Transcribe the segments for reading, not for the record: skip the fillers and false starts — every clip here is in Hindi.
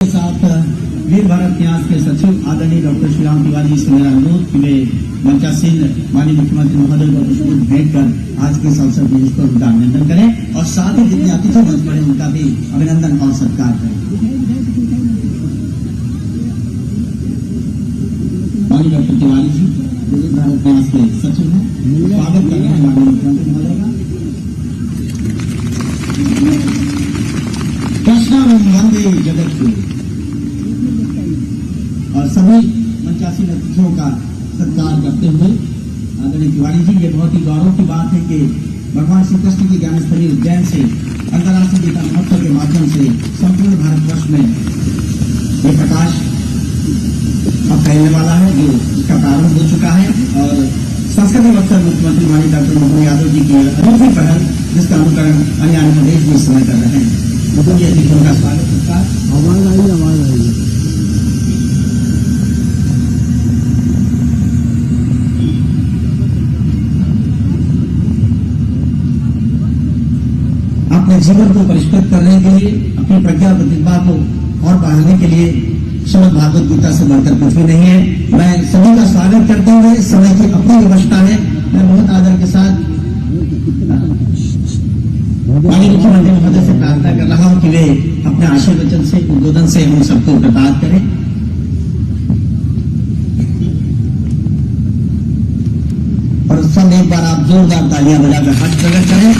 साथ वीर भारत न्यास के सचिव आदरणीय डॉक्टर श्री राम तिवारी से मेरा अनुरोध कि वे मंचासीन माननीय मुख्यमंत्री महोदय को पुष्प भेंट कर आज के इस अवसर पर उसको उनका अभिनंदन करें और साथ ही जितने अतिथि मंच पर उनका भी अभिनंदन और सत्कार करें। माननीय डॉक्टर तिवारी जी वीर भारत न्यास के सचिव हैं, स्वागत कर रहे हैं माननीय मुख्यमंत्री महोदय का। कृष्ण वंदे जगत को और सभी मंचासीन अतिथियों का सत्कार करते हुए आदरणीय तिवारी जी, ये बहुत ही गौरव की बात है कि भगवान श्री कृष्ण की ज्ञानस्थली उज्जैन से अंतर्राष्ट्रीय गीता महोत्सव के माध्यम से संपूर्ण भारतवर्ष में ये प्रकाश अब फैलने वाला है, जो इसका प्रारंभ हो चुका है। और संस्कृति अवसर मुख्यमंत्री माननीय डॉक्टर मोहन यादव जी की अनूठी पहल, जिसका अनुकरण अन्य प्रदेश भी इस समय कर रहे हैं। मुझे अतिथियों का स्वागत सत्कार। आवाज आई अपने जीवन को परिष्कृत करने के लिए, अपनी प्रज्ञा प्रतिभा को और बढ़ाने के लिए श्रीमद् भागवत गीता से बढ़कर कुछ भी नहीं है। मैं सभी का स्वागत करते हुए समय की अपनी व्यवस्था है, मैं बहुत आदर के साथ माननीय मुख्यमंत्री महोदय से प्रार्थना कर रहा हूं कि वे अपने आशीर्वचन से, उद्बोधन से हम सबको प्रदान करें। और सब एक बार आप जोरदार तालियां बजाकर हाथ प्रकट करें।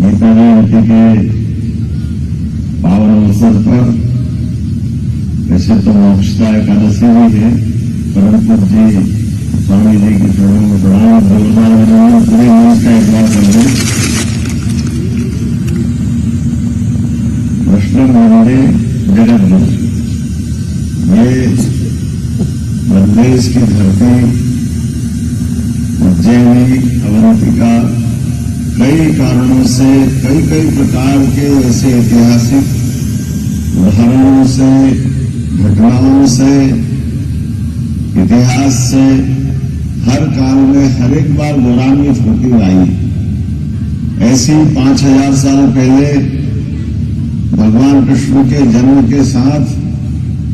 गीता जयंती के पावन अवसर पर वैसे तो मोक्षदा एकादशी भी है, परंतु जी स्वामी जी की चरणों में प्रणाम, जोरदार बजाना, पूरे देश का एक बार कर रहे। कृष्ण वंदे जगत गुरु, ये प्रदेश की धरती उज्जैनी अवंतिका कई कारणों से, कई प्रकार के ऐसे ऐतिहासिक उदाहरणों से, घटनाओं से, इतिहास से हर काल में हर एक बार गौरवान्वित होती आई। ऐसी 5000 साल पहले भगवान कृष्ण के जन्म के साथ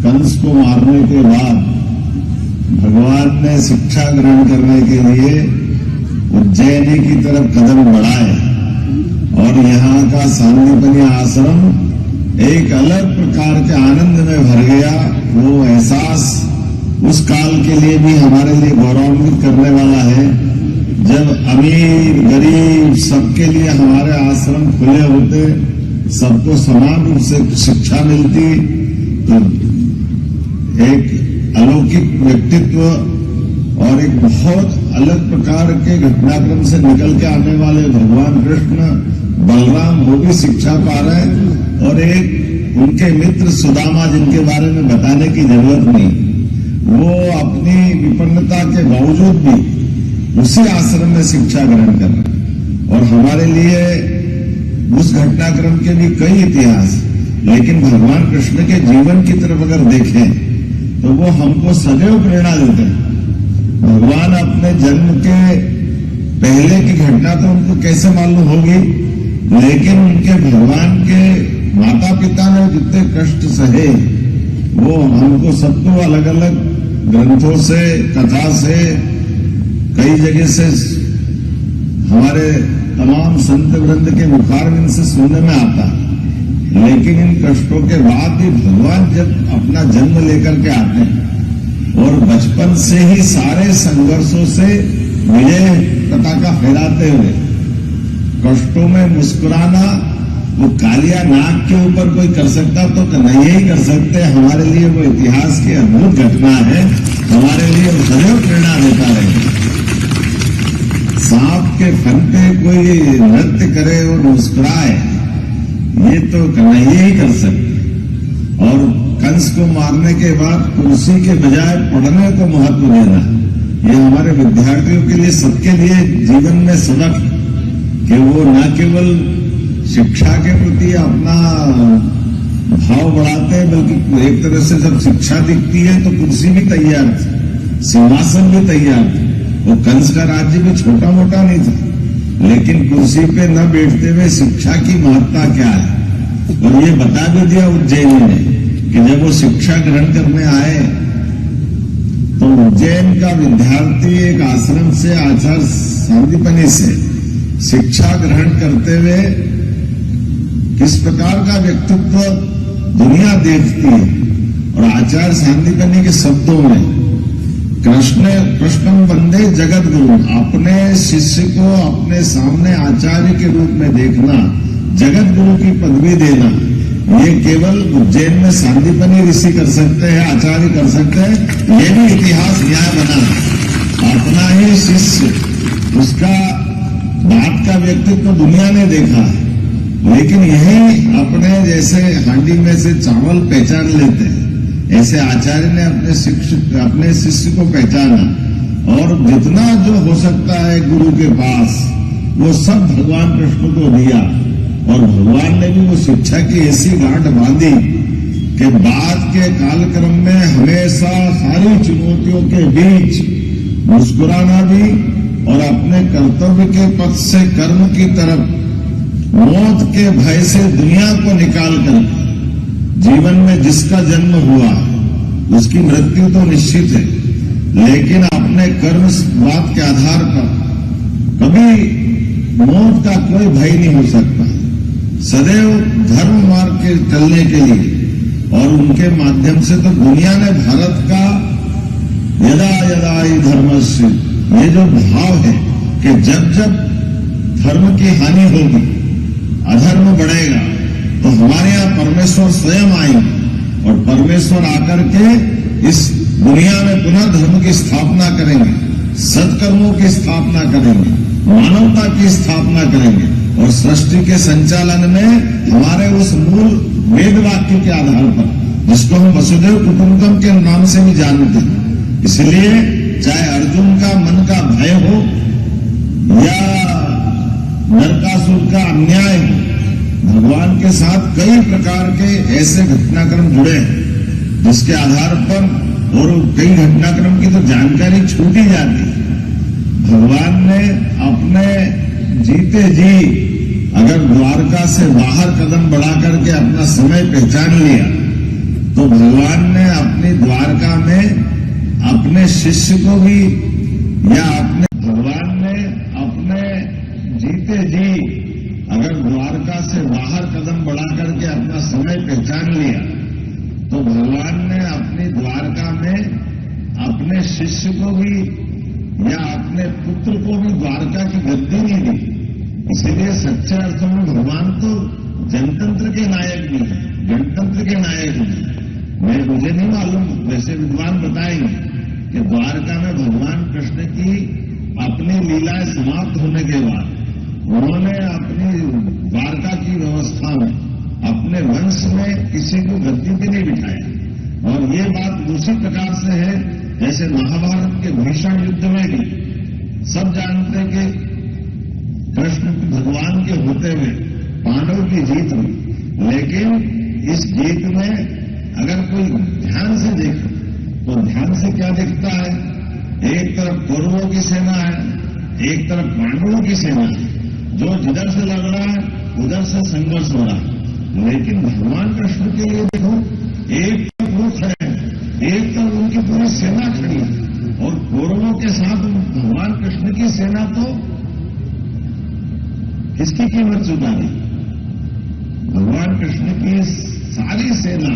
कंस को मारने के बाद भगवान ने शिक्षा ग्रहण करने के लिए उज्जैनी की तरफ कदम बढ़ाए और यहाँ का सांदीपनि आश्रम एक अलग प्रकार के आनंद में भर गया। वो एहसास उस काल के लिए भी हमारे लिए गौरवान्वित करने वाला है, जब अमीर गरीब सबके लिए हमारे आश्रम खुले होते, सबको समान रूप से शिक्षा मिलती, तो एक अलौकिक व्यक्तित्व और एक बहुत अलग प्रकार के घटनाक्रम से निकल के आने वाले भगवान कृष्ण बलराम, वो भी शिक्षा पा रहे हैं। और एक उनके मित्र सुदामा, जिनके बारे में बताने की जरूरत नहीं, वो अपनी विपन्नता के बावजूद भी उसी आश्रम में शिक्षा ग्रहण कर रहे हैं। और हमारे लिए उस घटनाक्रम के भी कई इतिहास, लेकिन भगवान कृष्ण के जीवन की तरफ अगर देखें तो वो हमको सदैव प्रेरणा देते हैं। भगवान अपने जन्म के पहले की घटना तो उनको कैसे मालूम होगी, लेकिन उनके भगवान के माता पिता ने जितने कष्ट सहे, वो हमको सबको अलग अलग ग्रंथों से, कथा से, कई जगह से, हमारे तमाम संत वृंद के मुखारविंद से सुनने में आता। लेकिन इन कष्टों के बाद भी भगवान जब अपना जन्म लेकर के आते हैं और बचपन से ही सारे संघर्षों से विजय पताका फहराते हुए, कष्टों में मुस्कुराना, वो कालिया नाग के ऊपर कोई कर सकता तो नहीं ही कर सकते। हमारे लिए वो इतिहास की अद्भुत घटना है, हमारे लिए सदैव प्रेरणा देता रहे। सांप के फन पे कोई नृत्य करे और मुस्कुराए, ये तो नहीं ही कर सकते। और कंस को मारने के बाद कुर्सी के बजाय पढ़ने को महत्व देना, ये हमारे विद्यार्थियों के लिए, सबके लिए जीवन में सबक कि वो न केवल शिक्षा के प्रति अपना भाव बढ़ाते हैं, बल्कि एक तरह से जब शिक्षा दिखती है तो कुर्सी भी तैयार सिंहासन भी तैयार था। वो कंस का राज्य भी छोटा मोटा नहीं था, लेकिन कुर्सी पे न बैठते हुए शिक्षा की महत्ता क्या है, और ये बता भी दिया उज्जैनी ने कि जब वो शिक्षा ग्रहण करने आए तो उज्जैन का विद्यार्थी एक आश्रम से आचार्य सांदीपनि से शिक्षा ग्रहण करते हुए किस प्रकार का व्यक्तित्व दुनिया देखती है, और आचार्य सांदीपनि के शब्दों में कृष्णम वंदे जगत गुरु, अपने शिष्य को अपने सामने आचार्य के रूप में देखना, जगत गुरु की पदवी देना, ये केवल उज्जैन में सांदीपनि ऋषि कर सकते हैं, आचार्य कर सकते हैं। ये भी इतिहास न्याय बना। अपना ही शिष्य, उसका बात का व्यक्तित्व दुनिया ने देखा है, लेकिन यही अपने जैसे हांडी में से चावल पहचान लेते हैं, ऐसे आचार्य ने अपने शिष्य को पहचाना, और जितना जो हो सकता है गुरु के पास वो सब भगवान कृष्ण को दिया। और भगवान ने भी वो शिक्षा की ऐसी गांठ बांधी कि बाद के कालक्रम में हमेशा सारी चुनौतियों के बीच मुस्कुराना भी, और अपने कर्तव्य के पथ से कर्म की तरफ मौत के भय से दुनिया को निकालकर, जीवन में जिसका जन्म हुआ उसकी मृत्यु तो निश्चित है, लेकिन अपने कर्म बात के आधार पर कभी मौत का कोई भय नहीं हो सकता। सदैव धर्म मार्ग के चलने के लिए, और उनके माध्यम से तो दुनिया ने भारत का यदा यदा ही धर्मस्य, ये जो भाव है कि जब जब धर्म की हानि होगी, अधर्म बढ़ेगा, तो हमारे यहां परमेश्वर स्वयं आएंगे और परमेश्वर आकर के इस दुनिया में पुनः धर्म की स्थापना करेंगे, सत्कर्मों की स्थापना करेंगे, मानवता की स्थापना करेंगे, और सृष्टि के संचालन में हमारे उस मूल वेद वाक्य के आधार पर, जिसको हम वसुदेव कुटुंबकम के नाम से भी जानते हैं। इसलिए चाहे अर्जुन का मन का भय हो या नरकासुर का अन्याय हो, भगवान के साथ कई प्रकार के ऐसे घटनाक्रम जुड़े हैं जिसके आधार पर, और कई घटनाक्रम की तो जानकारी छूट ही जाती है। भगवान ने अपने जीते जी अगर द्वारका से बाहर कदम बढ़ा करके अपना समय पहचान लिया, तो भगवान ने अपनी द्वारका में अपने शिष्य को भी, या भगवान ने अपने जीते जी अगर द्वारका से बाहर कदम बढ़ा करके अपना समय पहचान लिया, तो भगवान ने अपनी द्वारका में अपने शिष्य को भी या अपने पुत्र को भी द्वारका की गद्दी नहीं दी। इसीलिए सच्चे अर्थों में भगवान तो जनतंत्र के नायक भी हैं, गणतंत्र के नायक भी। मुझे नहीं मालूम, वैसे विद्वान बताएंगे कि द्वारका में भगवान कृष्ण की अपनी लीलाएं समाप्त होने के बाद उन्होंने अपनी द्वारका की व्यवस्था में अपने वंश में किसी को गद्दी पे नहीं बिठाया। और ये बात दूसरी प्रकार से है, जैसे महाभारत के भीषण युद्ध में भी सब जानते कि कृष्ण भगवान के होते हुए पांडव की जीत हुई, लेकिन इस जीत में अगर कोई ध्यान से देखे तो ध्यान से क्या दिखता है, एक तरफ कौरवों की सेना है, एक तरफ पांडवों की सेना है, जो जिधर से लड़ रहा है उधर से संघर्ष हो रहा है। लेकिन भगवान कृष्ण के लिए देखो, एक तरफ वो खड़े हैं, एक तरफ उनकी पूरी सेना खड़ी है, और कौरवों के साथ भगवान कृष्ण की सेना तो किसकी कीमत चुका दी? भगवान कृष्ण की सारी सेना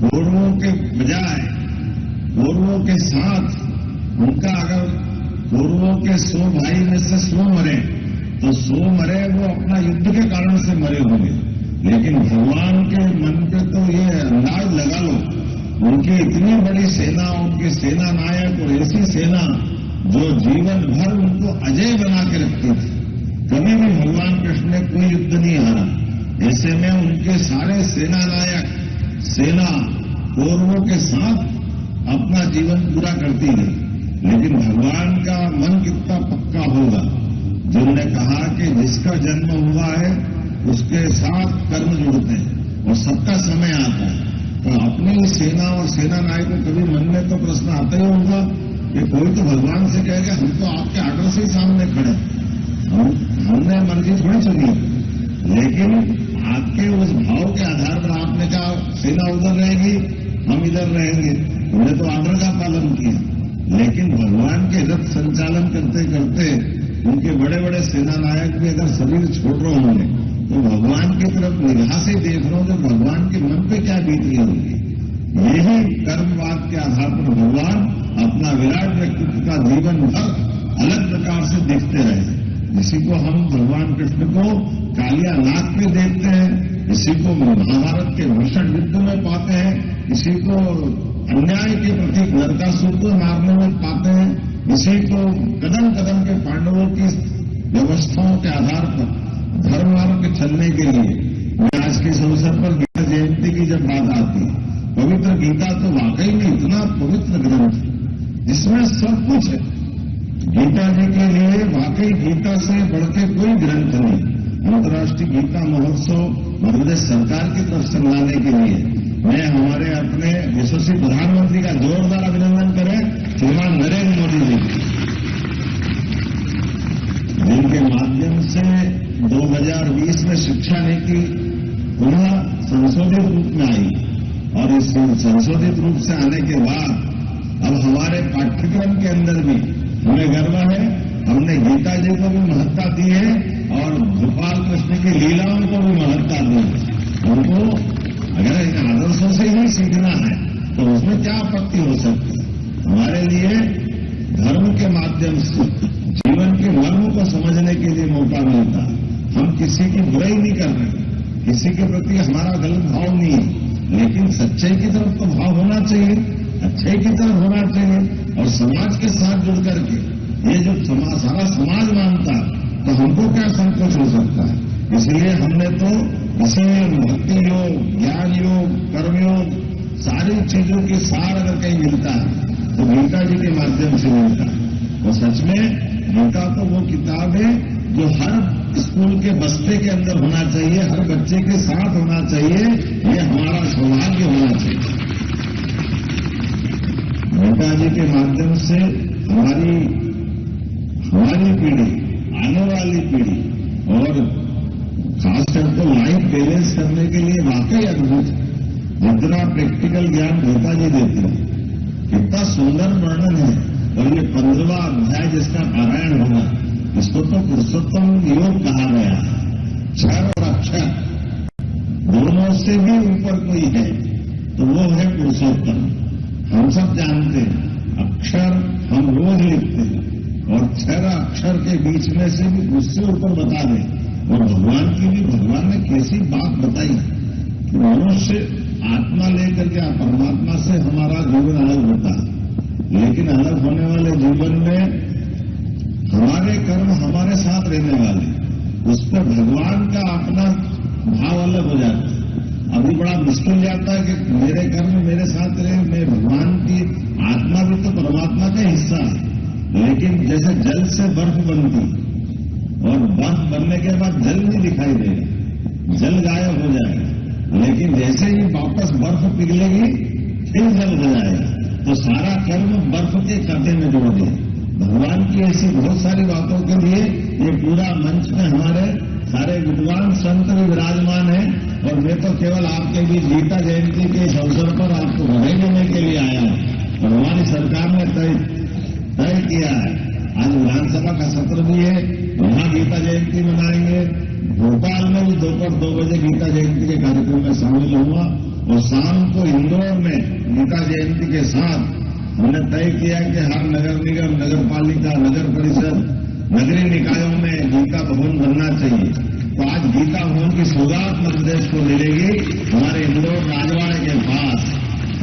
कौरवों के बजाय, कौरवों के साथ उनका, अगर कौरवों के 100 भाई में से 100 मरे तो 100 मरे वो अपना युद्ध के कारण से मरे होंगे, लेकिन भगवान के मन पे तो ये अंदाज लगा लो, उनकी इतनी बड़ी सेना, उनके सेना नायक, और ऐसी सेना जो जीवन भर उनको अजय बना के रखती थी। कभी भी भगवान कृष्ण ने कोई युद्ध नहीं हारा। ऐसे में उनके सारे सेना नायक, सेना कौरवों के साथ अपना जीवन पूरा करती गई। लेकिन भगवान का मन कितना पक्का होगा, जिन्होंने कहा कि जिसका जन्म हुआ है उसके साथ कर्म जुड़ते हैं, और सबका समय आता है। तो अपनी सेना और सेना नायक को कभी मन में तो प्रश्न आता ही होगा कि कोई तो भगवान से कहेगा हम तो आपके आर्डर से ही सामने खड़े, हमने मर्जी थोड़ी चली, लेकिन आपके उस भाव के आधार पर आपने कहा सेना उधर रहेगी, हम इधर रहेंगे, हमने तो आर्डर का पालन किया। लेकिन भगवान के रथ संचालन करते करते उनके बड़े बड़े सेना नायक भी अगर शरीर छोड़ रहे होंगे तो भगवान की तरफ निगाह से देख रहे हो तो भगवान के मन पे क्या बीत रही होगी। यही कर्मवाद के आधार पर भगवान अपना विराट व्यक्तित्व का जीवन भर अलग प्रकार से देखते रहे। इसी को हम भगवान कृष्ण को कालिया नाग में देखते हैं, इसी को महाभारत के भीषण युद्ध में पाते हैं, इसी को अन्याय के प्रति नरकासुर को मारने में पाते हैं, इसी को कदम कदम के पांडवों की व्यवस्थाओं के आधार पर धर्म मार्ग चलने के लिए। मैं आज के इस अवसर पर गीता जयंती की जब बात आती है, पवित्र गीता तो वाकई में इतना पवित्र ग्रंथ जिसमें सब कुछ है। गीता जी के लिए वाकई गीता से बढ़ के कोई ग्रंथ नहीं। अंतर्राष्ट्रीय गीता महोत्सव मध्य प्रदेश सरकार की तरफ से मनाने के लिए मैं हमारे अपने यशस्वी प्रधानमंत्री का जोरदार अभिनंदन करें, श्रीमान नरेंद्र मोदी जी, जिनके माध्यम से 2020 में शिक्षा नीति पुनः संशोधित रूप में आई और इस संशोधित रूप से आने के बाद अब हमारे पाठ्यक्रम के अंदर भी हमें गर्व है, हमने गीता जी को भी महत्ता दी है और गोपाल कृष्ण की लीलाओं को भी महत्ता दी है। उनको अगर इन आदर्शों से ही सीखना है तो उसमें क्या आपत्ति हो सकती है। हमारे लिए धर्म के माध्यम से जीवन के मर्म को समझने के लिए मौका मिलता है। हम किसी की बुराई नहीं कर रहे, किसी के प्रति हमारा गलत भाव नहीं है, लेकिन सच्चाई की तरफ तो भाव होना चाहिए, अच्छाई की तरफ होना चाहिए और समाज के साथ जुड़ करके ये जो सारा समाज मानता तो हमको क्या संकोच हो सकता है। इसलिए हमने तो इसी भक्ति योग, ज्ञान योग, कर्मयोग सारी चीजों के सार अगर कहीं मिलता है तो गीता जी के माध्यम से मिलता है। और सच में गीता तो वो किताब है जो हर स्कूल के बस्ते के अंदर होना चाहिए, हर बच्चे के साथ होना चाहिए, ये हमारा सौभाग्य होना चाहिए। गीता जी के माध्यम से हमारी पीढ़ी, आने वाली पीढ़ी और खासकर तो लाइफ बैलेंस करने के लिए वाकई अद्भुत है। जितना प्रैक्टिकल ज्ञान गीता जी देते हैं, कितना सुंदर वर्णन है। और ये 15वां अध्याय जिसका पारायण होगा, इसको तो पुरुषोत्तम योग कहा गया है। क्षर और अक्षर दोनों से भी ऊपर कोई है तो वो है पुरुषोत्तम। हम सब जानते हैं अक्षर हम रोज लिखते हैं और क्षर अक्षर के बीच में से भी उससे ऊपर बता दें। और भगवान की भी भगवान ने कैसी बात बताई कि मनुष्य आत्मा लेकर के परमात्मा से हमारा जीवन अलग होता है, लेकिन अलग होने वाले जीवन में हमारे कर्म हमारे साथ रहने वाले, उस पर भगवान का अपना भाव अलग हो जाता है। अभी बड़ा मुश्किल जाता है कि मेरे कर्म मेरे साथ रहे, मैं भगवान की आत्मा भी तो परमात्मा का हिस्सा है। लेकिन जैसे जल से बर्फ बनती और बर्फ बनने के बाद जल नहीं दिखाई देगा, जल गायब हो जाएगा, लेकिन जैसे ही वापस बर्फ पिघलेगी फिर जल हो जाएगा। तो सारा कर्म बर्फ के कटे में जोड़ दिया। भगवान की ऐसी बहुत सारी बातों के लिए ये पूरा मंच में हमारे सारे विद्वान संत भी विराजमान है और मैं तो केवल आपके बीच गीता जयंती के इस अवसर पर आपको बधाई देने के लिए आया हूं। और हमारी सरकार ने तय किया है, आज विधानसभा का सत्र भी है, वहां गीता जयंती मनाएंगे। भोपाल में भी दोपहर 2 बजे गीता जयंती के कार्यक्रम में शामिल हुआ और शाम को इंदौर में गीता जयंती के साथ हमने तय किया कि हर नगर निगम, नगर पालिका, नगर परिषद, नगरीय निकायों में गीता भवन बनना चाहिए। तो आज गीता भवन की सौगात मध्य प्रदेश को मिलेगी। हमारे इंदौर राजवाड़े के पास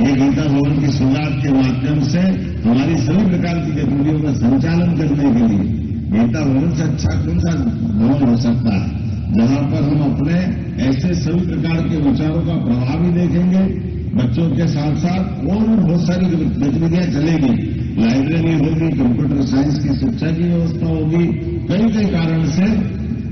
ये गीता भवन की सौगात के माध्यम से हमारी सभी प्रकार की गतिविधियों का संचालन करने के लिए गीता भवन से अच्छा कौन सा भवन हो सकता है, जहां पर हम अपने ऐसे सभी प्रकार के विचारों का प्रभाव भी देखेंगे। बच्चों के साथ साथ और भी बहुत सारी गतिविधियां चलेगी, लाइब्रेरी होगी, कंप्यूटर साइंस की शिक्षा की व्यवस्था होगी। कई कारण से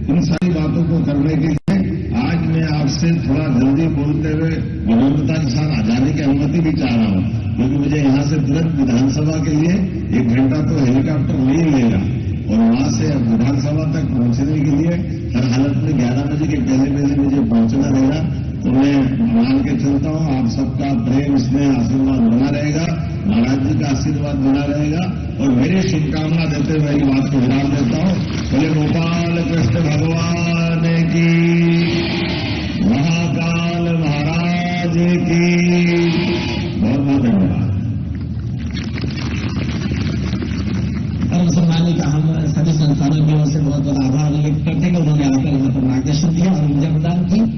इन सारी बातों को करने के लिए आज मैं आप आपसे थोड़ा जल्दी बोलते हुए विनम्रता के साथ आजादी की अनुमति भी चाह रहा हूं, क्योंकि मुझे यहां से तुरंत विधानसभा के लिए 1 घंटा तो हेलीकॉप्टर नहीं लेगा और वहां से विधानसभा तक पहुंचने के लिए हर हालत में 11 बजे के पहले मुझे पहुंचना रहेगा। तो मैं मान के चलता हूं आप सबका प्रेम स्नेह आशीर्वाद बना रहेगा, महाराज जी का आशीर्वाद बना रहेगा और मेरी शुभकामना देते हुए बात को विराम देता हूं। बोले गोपाल कृष्ण भगवान की, महाकाल महाराज की। बहुत बहुत धन्यवाद। परम सम्मानी का हम सभी संस्थानों की ओर से बहुत बहुत आभार व्यक्त करते हैं कि उन्होंने आकर यहाँ पर मार्गदर्शन दिया और ऊर्जा प्रदान की।